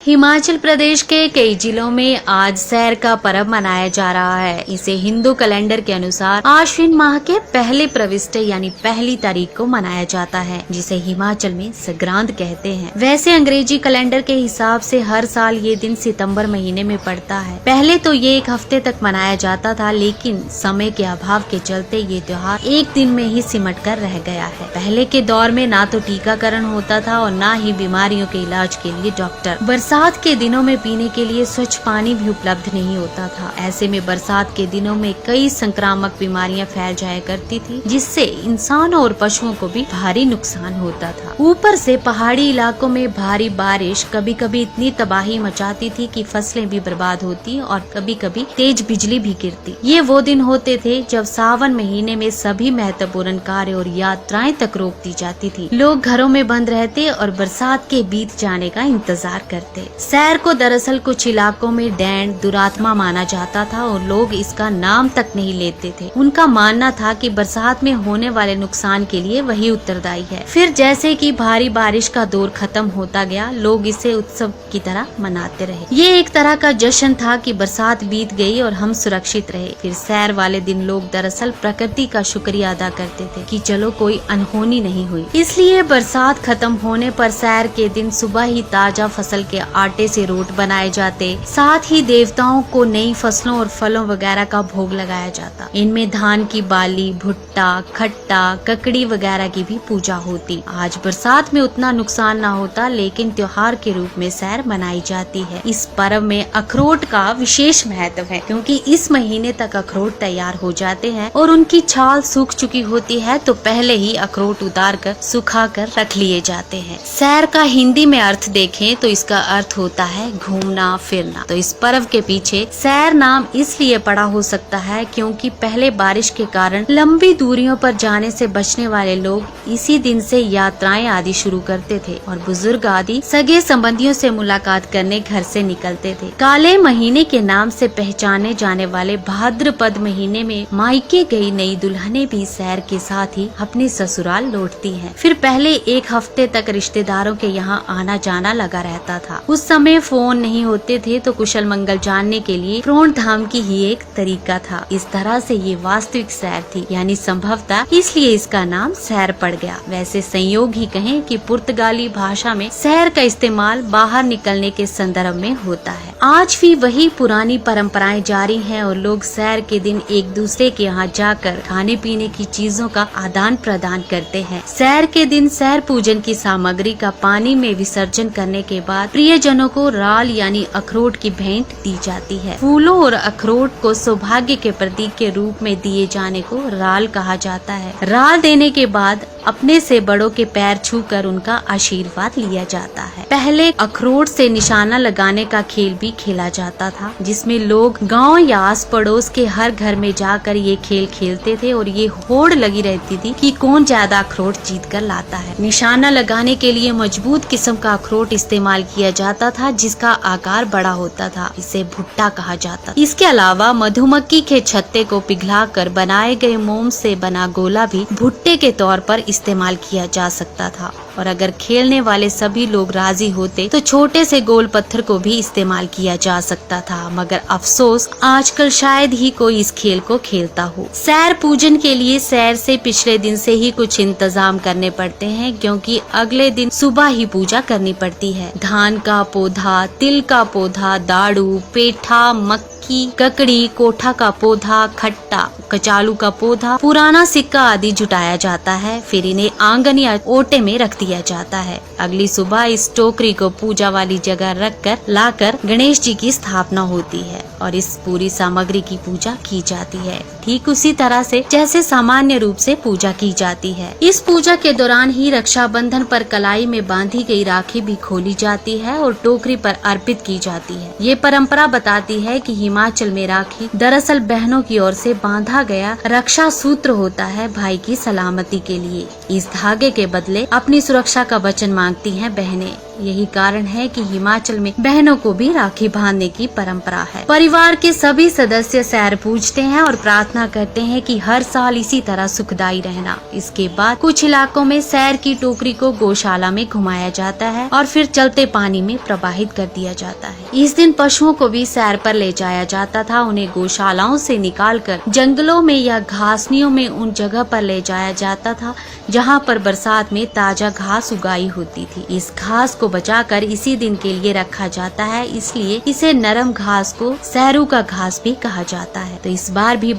हिमाचल प्रदेश के कई जिलों में आज सैर का पर्व मनाया जा रहा है। इसे हिंदू कैलेंडर के अनुसार आश्विन माह के पहले प्रविष्ट यानी पहली तारीख को मनाया जाता है, जिसे हिमाचल में संक्रांत कहते हैं। वैसे अंग्रेजी कैलेंडर के हिसाब से हर साल ये दिन सितंबर महीने में पड़ता है। पहले तो ये एक हफ्ते तक मनाया जाता था, लेकिन समय के अभाव के चलते ये त्योहार एक दिन में ही सिमट कर रह गया है। पहले के दौर में ना तो टीकाकरण होता था और न ही बीमारियों के इलाज के लिए डॉक्टर। बरसात के दिनों में पीने के लिए स्वच्छ पानी भी उपलब्ध नहीं होता था। ऐसे में बरसात के दिनों में कई संक्रामक बीमारियां फैल जाया करती थी, जिससे इंसानों और पशुओं को भी भारी नुकसान होता था। ऊपर से पहाड़ी इलाकों में भारी बारिश कभी कभी इतनी तबाही मचाती थी कि फसलें भी बर्बाद होती और कभी कभी तेज बिजली भी गिरती। ये वो दिन होते थे जब सावन महीने में सभी महत्वपूर्ण कार्य और यात्राएं तक रोक दी जाती थी। लोग घरों में बंद रहते और बरसात के बीत जाने का इंतजार करते। सैर को दरअसल कुछ इलाकों में डैन दुरात्मा माना जाता था और लोग इसका नाम तक नहीं लेते थे। उनका मानना था कि बरसात में होने वाले नुकसान के लिए वही उत्तरदायी है। फिर जैसे कि भारी बारिश का दौर खत्म होता गया, लोग इसे उत्सव की तरह मनाते रहे। ये एक तरह का जश्न था कि बरसात बीत गई और हम सुरक्षित रहे। फिर सैर वाले दिन लोग दरअसल प्रकृति का शुक्रिया अदा करते थे कि चलो कोई अनहोनी नहीं हुई। इसलिए बरसात खत्म होने पर सैर के दिन सुबह ही ताजा फसल के आटे से रोट बनाए जाते, साथ ही देवताओं को नई फसलों और फलों वगैरह का भोग लगाया जाता। इनमें धान की बाली, भुट्टा, खट्टा, ककड़ी वगैरह की भी पूजा होती। आज बरसात में उतना नुकसान ना होता, लेकिन त्योहार के रूप में सैर मनाई जाती है। इस पर्व में अखरोट का विशेष महत्व है, क्योंकि इस महीने तक अखरोट तैयार हो जाते हैं और उनकी छाल सूख चुकी होती है, तो पहले ही अखरोट उतार कर सुखा कर रख लिए जाते हैं। सैर का हिंदी में अर्थ देखें तो इसका अर्थ होता है घूमना फिरना। तो इस पर्व के पीछे सैर नाम इसलिए पड़ा हो सकता है क्योंकि पहले बारिश के कारण लंबी दूरियों पर जाने से बचने वाले लोग इसी दिन से यात्राएं आदि शुरू करते थे और बुजुर्ग आदि सगे संबंधियों से मुलाकात करने घर से निकलते थे। काले महीने के नाम से पहचाने जाने वाले भाद्रपद महीने में मायके गई नई दुल्हनें भी सैर के साथ ही अपने ससुराल लौटती हैं। फिर पहले एक हफ्ते तक रिश्तेदारों के यहाँ आना जाना लगा रहता था। उस समय फोन नहीं होते थे, तो कुशल मंगल जानने के लिए प्रोण धाम की ही एक तरीका था। इस तरह से ये वास्तविक सैर थी, यानी संभवतः इसलिए इसका नाम सैर पड़ गया। वैसे संयोग ही कहें कि पुर्तगाली भाषा में सैर का इस्तेमाल बाहर निकलने के संदर्भ में होता है। आज भी वही पुरानी परंपराएं जारी हैं और लोग सैर के दिन एक दूसरे के यहाँ जाकर खाने पीने की चीजों का आदान प्रदान करते हैं। सैर के दिन सैर पूजन की सामग्री का पानी में विसर्जन करने के बाद प्रियजनों को राल यानी अखरोट की भेंट दी जाती है। फूलों और अखरोट को सौभाग्य के प्रतीक के रूप में दिए जाने को राल कहा जाता है। राल देने के बाद अपने से बड़ों के पैर छूकर उनका आशीर्वाद लिया जाता है। पहले अखरोट से निशाना लगाने का खेल भी खेला जाता था, जिसमें लोग गांव या आस पड़ोस के हर घर में जाकर ये खेल खेलते थे और ये होड़ लगी रहती थी कि कौन ज्यादा अखरोट जीत कर लाता है। निशाना लगाने के लिए मजबूत किस्म का अखरोट इस्तेमाल किया जाता था, जिसका आकार बड़ा होता था। इसे भुट्टा कहा जाता। इसके अलावा मधुमक्खी के छत्ते को पिघलाकर बनाए गए मोम से बना गोला भी भुट्टे के तौर पर इस्तेमाल किया जा सकता था। और अगर खेलने वाले सभी लोग राजी होते तो छोटे से गोल पत्थर को भी इस्तेमाल किया जा सकता था, मगर अफसोस आजकल शायद ही कोई इस खेल को खेलता हो। सैर पूजन के लिए सैर से पिछले दिन से ही कुछ इंतजाम करने पड़ते हैं, क्योंकि अगले दिन सुबह ही पूजा करनी पड़ती है। धान का पौधा, तिल का पौधा, दाड़ू, पेठा, मक्की, ककड़ी, कोठा का पौधा, खट्टा, कचालू का पौधा, पुराना सिक्का आदि जुटाया जाता है। फिर इन्हें आंगन या ओटे में रख दिया जाता है। अगली सुबह इस टोकरी को पूजा वाली जगह रखकर लाकर गणेश जी की स्थापना होती है और इस पूरी सामग्री की पूजा की जाती है, ठीक उसी तरह से जैसे सामान्य रूप से पूजा की जाती है। इस पूजा के दौरान ही रक्षाबंधन पर कलाई में बांधी गई राखी भी खोली जाती है और टोकरी पर अर्पित की जाती है। ये परंपरा बताती है कि हिमाचल में राखी दरअसल बहनों की ओर से बांधा गया रक्षा सूत्र होता है, भाई की सलामती के लिए। इस धागे के बदले अपनी सुरक्षा का वचन मांगती हैं बहनें। यही कारण है कि हिमाचल में बहनों को भी राखी बांधने की परंपरा है। परिवार के सभी सदस्य सैर पूजते हैं और प्रार्थना करते हैं कि हर साल इसी तरह सुखदायी रहना। इसके बाद कुछ इलाकों में सैर की टोकरी को गौशाला में घुमाया जाता है और फिर चलते पानी में प्रवाहित कर दिया जाता है। इस दिन पशुओं को भी सैर पर ले जाया जाता था। उन्हें गौशालाओं से निकालकर जंगलों में या घासनियों में उन जगह पर ले जाया जाता था जहां पर बरसात में ताजा घास उगाई होती थी। इस घास को बचाकर इसी दिन के लिए रखा जाता है, इसलिए इसे नरम घास को सैरू का घास भी कहा जाता है। तो इस बार भी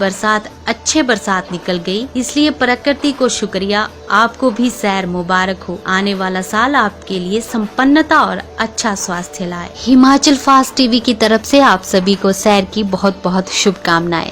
अच्छे बरसात निकल गई, इसलिए प्रकृति को शुक्रिया। आपको भी सैर मुबारक हो। आने वाला साल आपके लिए संपन्नता और अच्छा स्वास्थ्य लाए। हिमाचल फास्ट टीवी की तरफ से आप सभी को सैर की बहुत बहुत शुभकामनाएं।